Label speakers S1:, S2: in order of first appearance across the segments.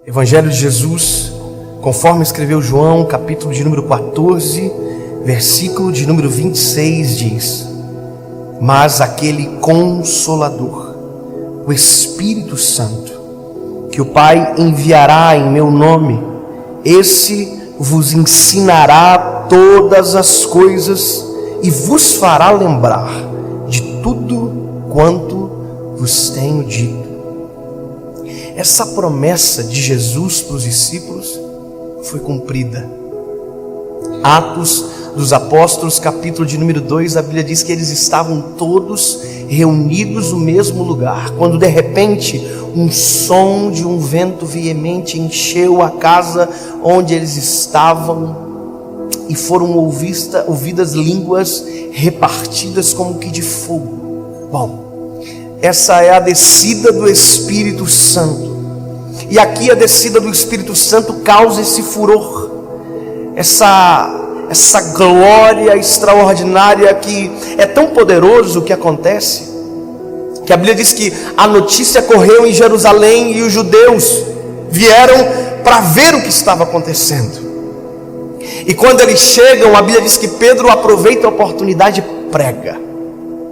S1: Evangelho de Jesus, conforme escreveu João, capítulo de número 14, versículo de número 26, diz: mas aquele Consolador, o Espírito Santo, que o Pai enviará em meu nome, esse vos ensinará todas as coisas e vos fará lembrar de tudo quanto vos tenho dito. Essa promessa de Jesus para os discípulos foi cumprida. Atos dos Apóstolos, capítulo de número 2, a Bíblia diz que eles estavam todos reunidos no mesmo lugar, quando de repente um som de um vento veemente encheu a casa onde eles estavam, e foram ouvidas línguas repartidas como que de fogo. Bom, essa é a descida do Espírito Santo. E aqui a descida do Espírito Santo causa esse furor, essa glória extraordinária, que é tão poderoso o que acontece, que a Bíblia diz que a notícia correu em Jerusalém e os judeus vieram para ver o que estava acontecendo. E quando eles chegam, a Bíblia diz que Pedro aproveita a oportunidade e prega.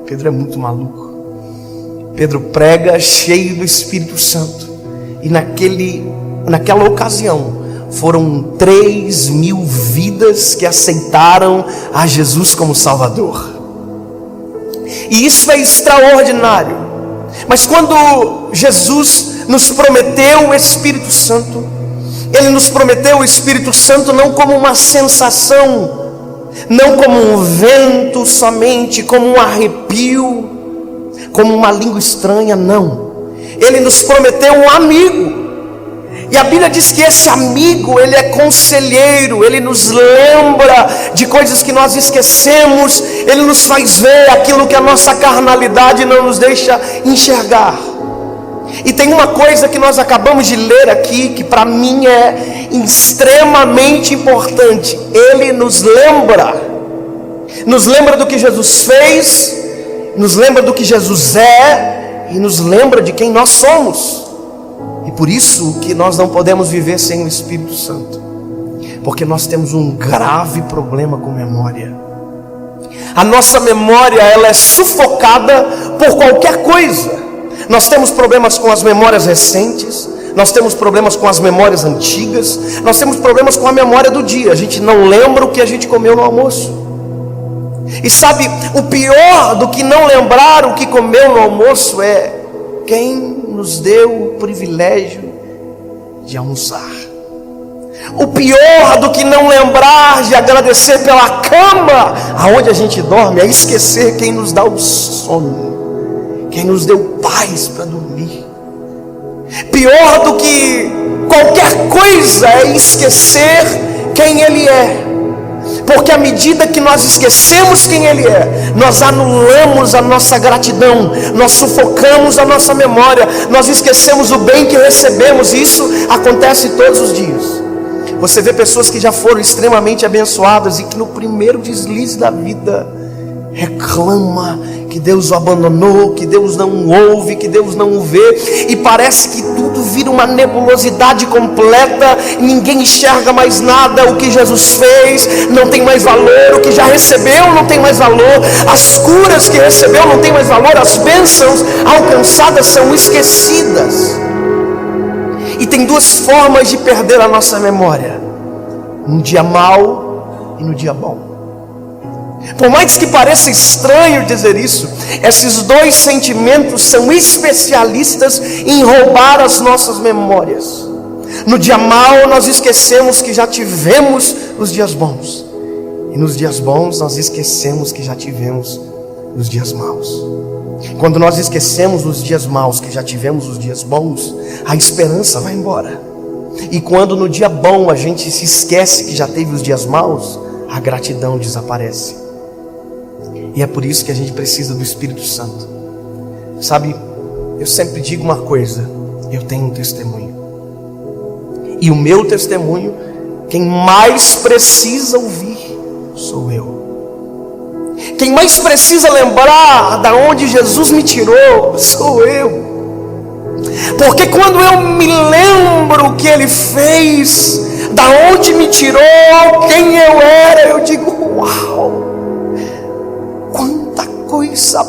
S1: Pedro é muito maluco. Pedro prega cheio do Espírito Santo. E naquela ocasião foram 3.000 vidas que aceitaram a Jesus como Salvador. E isso é extraordinário. Mas quando Jesus nos prometeu o Espírito Santo, Ele nos prometeu o Espírito Santo não como uma sensação, não como um vento somente, como um arrepio, como uma língua estranha, não. Ele nos prometeu um amigo. E a Bíblia diz que esse amigo, ele é conselheiro, ele nos lembra de coisas que nós esquecemos, ele nos faz ver aquilo que a nossa carnalidade não nos deixa enxergar. E tem uma coisa que nós acabamos de ler aqui, que para mim é extremamente importante. Ele nos lembra do que Jesus fez, nos lembra do que Jesus é, e nos lembra de quem nós somos. E por isso que nós não podemos viver sem o Espírito Santo, porque nós temos um grave problema com memória. A nossa memória, ela é sufocada por qualquer coisa. Nós temos problemas com as memórias recentes, nós temos problemas com as memórias antigas, nós temos problemas com a memória do dia. A gente não lembra o que a gente comeu no almoço. E sabe, o pior do que não lembrar o que comeu no almoço é quem nos deu o privilégio de almoçar. O pior do que não lembrar de agradecer pela cama aonde a gente dorme é esquecer quem nos dá o sono, quem nos deu paz para dormir. Pior do que qualquer coisa é esquecer quem Ele é. Porque à medida que nós esquecemos quem Ele é, nós anulamos a nossa gratidão, nós sufocamos a nossa memória, nós esquecemos o bem que recebemos. E isso acontece todos os dias. Você vê pessoas que já foram extremamente abençoadas e que no primeiro deslize da vida reclama que Deus o abandonou, que Deus não o ouve, que Deus não o vê, e parece que tudo vira uma nebulosidade completa, ninguém enxerga mais nada. O que Jesus fez não tem mais valor, o que já recebeu não tem mais valor, as curas que recebeu não tem mais valor, as bênçãos alcançadas são esquecidas. E tem duas formas de perder a nossa memória: no dia mau e no dia bom. Por mais que pareça estranho dizer isso, esses dois sentimentos são especialistas em roubar as nossas memórias. No dia mau nós esquecemos que já tivemos os dias bons, e nos dias bons nós esquecemos que já tivemos os dias maus. Quando nós esquecemos os dias maus que já tivemos os dias bons, a esperança vai embora. E quando no dia bom a gente se esquece que já teve os dias maus, a gratidão desaparece. E é por isso que a gente precisa do Espírito Santo. Sabe, eu sempre digo uma coisa: eu tenho um testemunho, e o meu testemunho, quem mais precisa ouvir sou eu. Quem mais precisa lembrar da onde Jesus me tirou sou eu. Porque quando eu me lembro que Ele fez, da onde me tirou, quem eu era, eu digo: uau, quanta coisa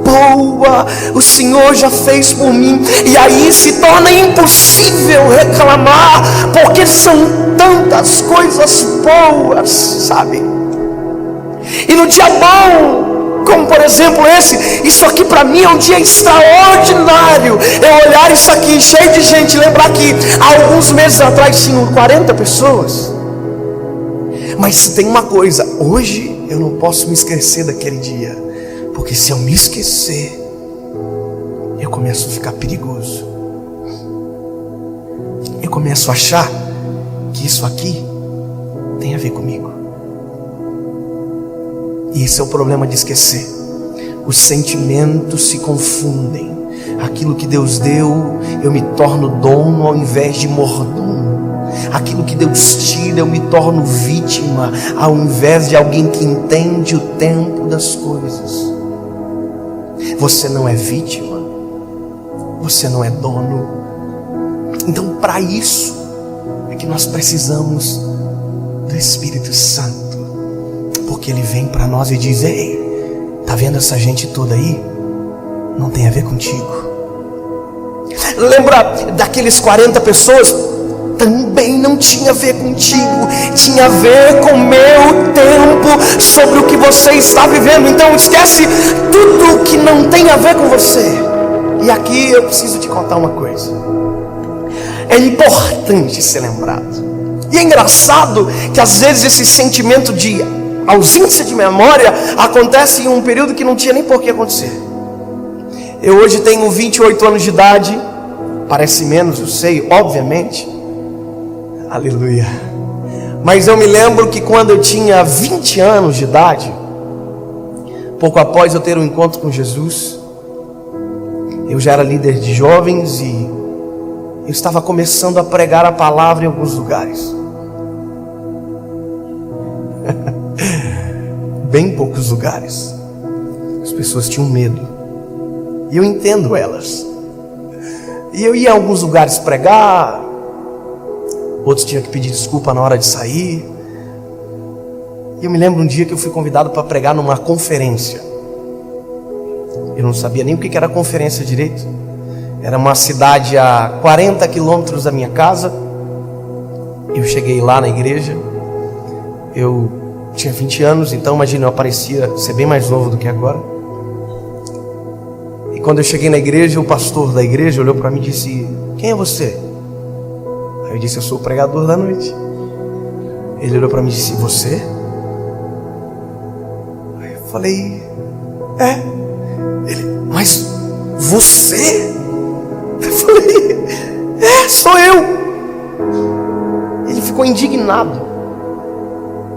S1: boa o Senhor já fez por mim. E aí se torna impossível reclamar, porque são tantas coisas boas, sabe? E no dia bom, como por exemplo isso aqui para mim é um dia extraordinário. Eu olhar isso aqui cheio de gente, lembrar que há alguns meses atrás tinham 40 pessoas. Mas tem uma coisa, hoje eu não posso me esquecer daquele dia, porque se eu me esquecer, eu começo a ficar perigoso. Eu começo a achar que isso aqui tem a ver comigo. E esse é o problema de esquecer. Os sentimentos se confundem. Aquilo que Deus deu, eu me torno dono ao invés de mordomo. Aquilo que Deus tira, eu me torno vítima ao invés de alguém que entende o tempo das coisas. Você não é vítima, você não é dono. Então, para isso é que nós precisamos do Espírito Santo, porque Ele vem para nós e diz: ei, tá vendo essa gente toda aí? Não tem a ver contigo. Lembra daqueles 40 pessoas? Também não tinha a ver contigo, tinha a ver com o meu tempo, sobre o que você está vivendo. Então esquece tudo que não tem a ver com você. E aqui eu preciso te contar uma coisa. É importante ser lembrado. E é engraçado que às vezes esse sentimento de ausência de memória acontece em um período que não tinha nem por que acontecer. Eu hoje tenho 28 anos de idade. Parece menos, eu sei, obviamente. Aleluia. Mas eu me lembro que quando eu tinha 20 anos de idade, pouco após eu ter um encontro com Jesus, eu já era líder de jovens e eu estava começando a pregar a palavra em alguns lugares. Bem poucos lugares. As pessoas tinham medo. E eu entendo elas. E eu ia a alguns lugares pregar, outros tinham que pedir desculpa na hora de sair. E eu me lembro um dia que eu fui convidado para pregar numa conferência. Eu não sabia nem o que era conferência direito. Era uma cidade a 40 quilômetros da minha casa. Eu cheguei lá na igreja. Eu tinha 20 anos, então imagina, eu parecia ser bem mais novo do que agora. E quando eu cheguei na igreja, o pastor da igreja olhou para mim e disse: quem é você? Aí eu disse: eu sou o pregador da noite. Ele olhou para mim e disse: você? Aí eu falei: é. Ele: mas você? Eu falei: é, sou eu. Ele ficou indignado.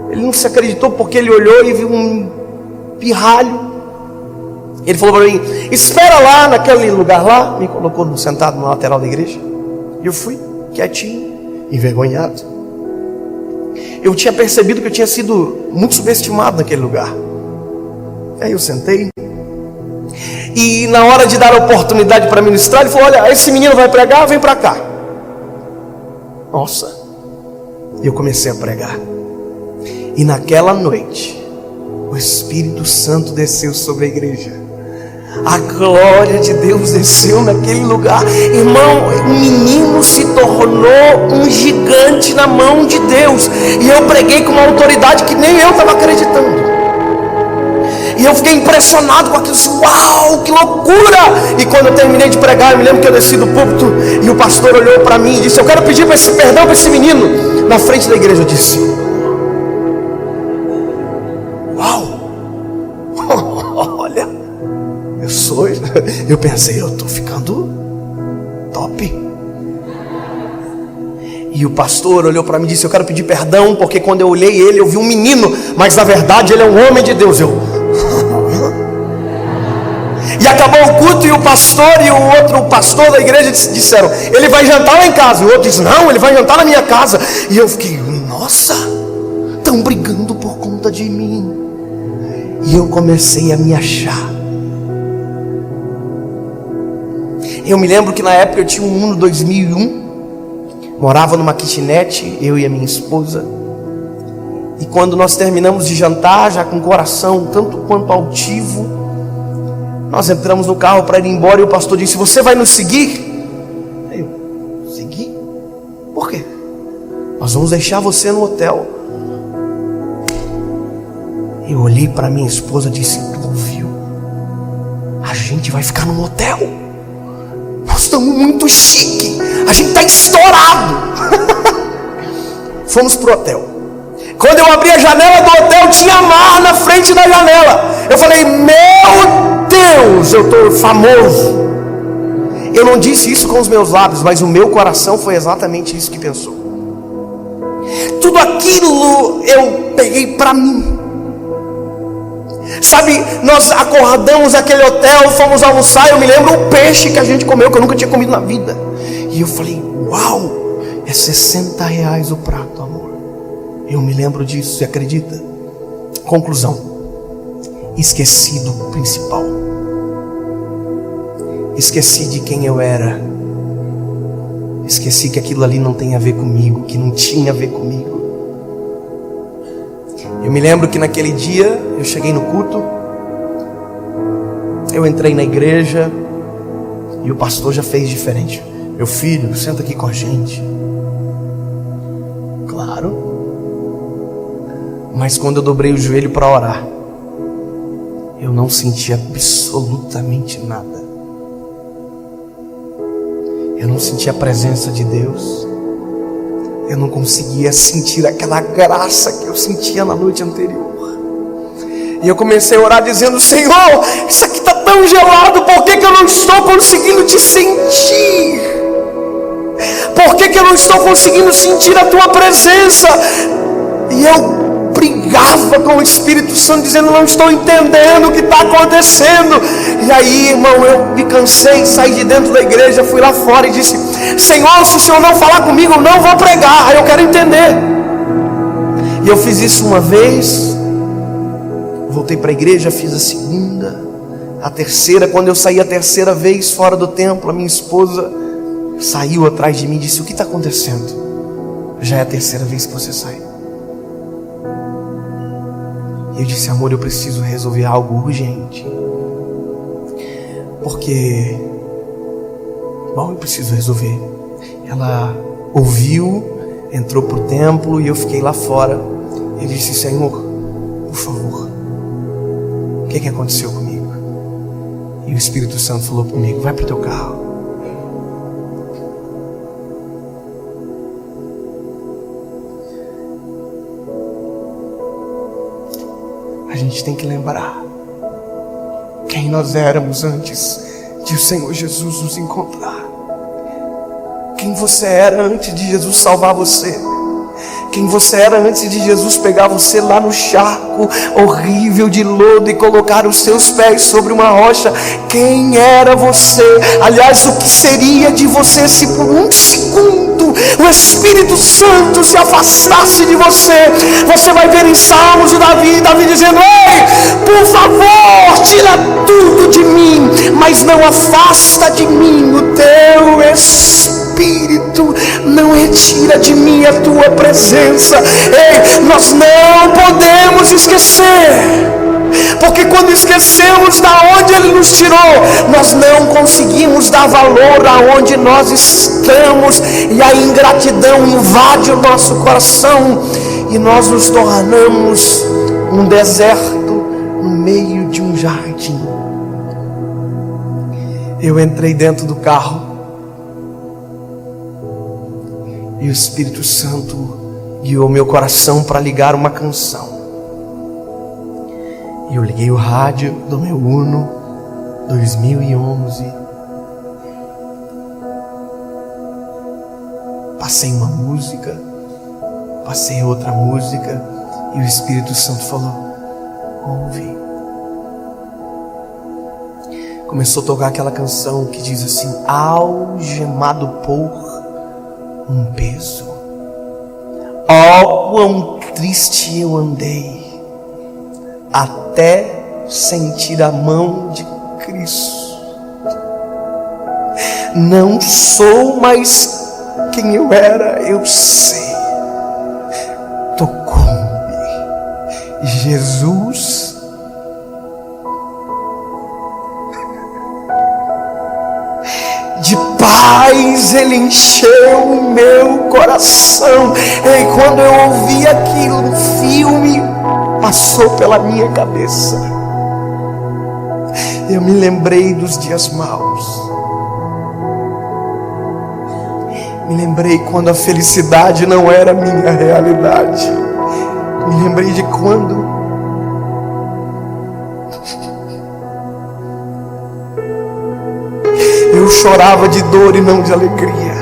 S1: Ele não se acreditou, porque ele olhou e viu um pirralho. Ele falou para mim: espera lá naquele lugar lá. Me colocou sentado na lateral da igreja. E eu fui quietinho, envergonhado. Eu tinha percebido que eu tinha sido muito subestimado naquele lugar. Aí eu sentei. E na hora de dar a oportunidade para ministrar, ele falou: olha, esse menino vai pregar, vem para cá. Nossa. E eu comecei a pregar. E naquela noite, o Espírito Santo desceu sobre a igreja. A glória de Deus desceu naquele lugar. Irmão, o menino se tornou um gigante na mão de Deus. E eu preguei com uma autoridade que nem eu estava acreditando. E eu fiquei impressionado com aquilo. Uau, que loucura! E quando eu terminei de pregar, eu me lembro que eu desci do púlpito e o pastor olhou para mim e disse: eu quero pedir perdão para esse menino. Na frente da igreja eu disse: uau! Olha, eu pensei, eu estou ficando top. E o pastor olhou para mim e disse: eu quero pedir perdão, porque quando eu olhei ele, eu vi um menino, mas na verdade ele é um homem de Deus. E acabou o culto, e o pastor e o outro pastor da igreja disseram: ele vai jantar lá em casa. E o outro disse: não, ele vai jantar na minha casa. E eu fiquei: nossa, estão brigando por conta de mim. E eu comecei a me achar. Eu me lembro que na época eu tinha um Uno 2001, Morava numa kitnet, eu e a minha esposa. E quando nós terminamos de jantar, já com o coração tanto quanto altivo, nós entramos no carro para ir embora e o pastor disse: você vai nos seguir? Eu: seguir? Por quê? Nós vamos deixar você no hotel. Eu olhei para minha esposa e disse: tu ouviu? A gente vai ficar no hotel. Nós estamos muito chique. A gente está estourado. Fomos pro hotel. Quando eu abri a janela do hotel, tinha mar na frente da janela. Eu falei: meu Deus, eu estou famoso. Eu não disse isso com os meus lábios, mas o meu coração foi exatamente isso que pensou. Tudo aquilo eu peguei para mim. Sabe, nós acordamos aquele hotel, fomos almoçar. Eu me lembro o peixe que a gente comeu, que eu nunca tinha comido na vida. E eu falei: uau, é R$60 o prato, amor. Eu me lembro disso, você acredita? Conclusão: esqueci do principal. Esqueci de quem eu era. Esqueci que aquilo ali não tem a ver comigo, que não tinha a ver comigo. Eu me lembro que naquele dia eu cheguei no culto, eu entrei na igreja e o pastor já fez diferente. Meu filho, senta aqui com a gente. Claro. Mas quando eu dobrei o joelho para orar, eu não senti absolutamente nada. Eu não senti a presença de Deus. Eu não conseguia sentir aquela graça que eu sentia na noite anterior. E eu comecei a orar dizendo: Senhor, isso aqui está tão gelado, por que eu não estou conseguindo te sentir? Por que eu não estou conseguindo sentir a tua presença? E eu brigava com o Espírito Santo, dizendo: não estou entendendo o que está acontecendo. E aí, irmão, eu me cansei, saí de dentro da igreja, fui lá fora e disse: Senhor, se o Senhor não falar comigo, eu não vou pregar, eu quero entender. E eu fiz isso uma vez, voltei para a igreja, fiz a segunda, a terceira. Quando eu saí a terceira vez fora do templo, a minha esposa saiu atrás de mim e disse: o que está acontecendo? Já é a terceira vez que você sai. E eu disse: amor, eu preciso resolver algo urgente. Porque, bom, eu preciso resolver. Ela ouviu, entrou para o templo e eu fiquei lá fora. Eu disse: Senhor, por favor, o que aconteceu comigo? E o Espírito Santo falou comigo: vai para o teu carro. A gente tem que lembrar quem nós éramos antes de o Senhor Jesus nos encontrar. Quem você era antes de Jesus salvar você. Quem você era antes de Jesus pegar você lá no charco horrível de lodo e colocar os seus pés sobre uma rocha. Quem era você? Aliás, o que seria de você se por um segundo o Espírito Santo se afastasse de você? Você vai ver em Salmos o Davi dizendo: ei, por favor, tira tudo de mim, mas não afasta de mim o teu Espírito, não retira de mim a tua presença. Ei, nós não podemos esquecer, porque quando esquecemos da onde Ele nos tirou, nós não conseguimos dar valor aonde nós estamos, e a ingratidão invade o nosso coração, e nós nos tornamos um deserto no meio de um jardim. Eu entrei dentro do carro e o Espírito Santo guiou meu coração para ligar uma canção. E eu liguei o rádio do meu Uno 2011. Passei uma música, passei outra música, e o Espírito Santo falou: ouve. Começou a tocar aquela canção que diz assim: algemado por um peso, oh, quão triste eu andei, até sentir a mão de Cristo. Não sou mais quem eu era, eu sei. Tocou-me Jesus. De paz Ele encheu o meu coração. E quando eu ouvi aquilo, um filme passou pela minha cabeça. Eu me lembrei dos dias maus. Me lembrei quando a felicidade não era minha realidade. Me lembrei de quando eu chorava de dor e não de alegria.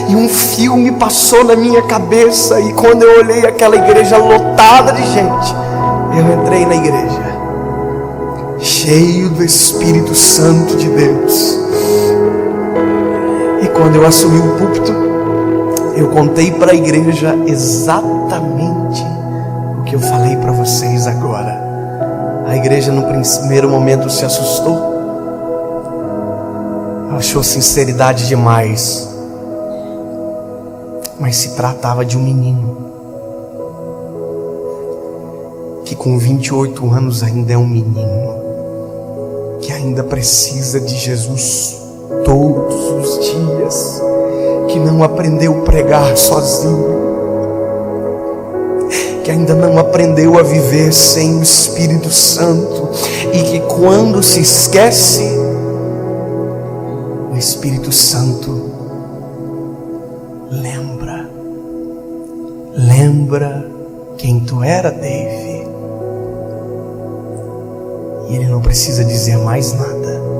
S1: E um filme passou na minha cabeça. E quando eu olhei aquela igreja lotada de gente, eu entrei na igreja cheio do Espírito Santo de Deus. E quando eu assumi o púlpito, eu contei para a igreja exatamente o que eu falei para vocês agora. A igreja no primeiro momento se assustou, achou sinceridade demais, mas se tratava de um menino que com 28 anos ainda é um menino, que ainda precisa de Jesus todos os dias, que não aprendeu a pregar sozinho, que ainda não aprendeu a viver sem o Espírito Santo, e que quando se esquece, o Espírito Santo lembra quem tu era, Dave, e ele não precisa dizer mais nada.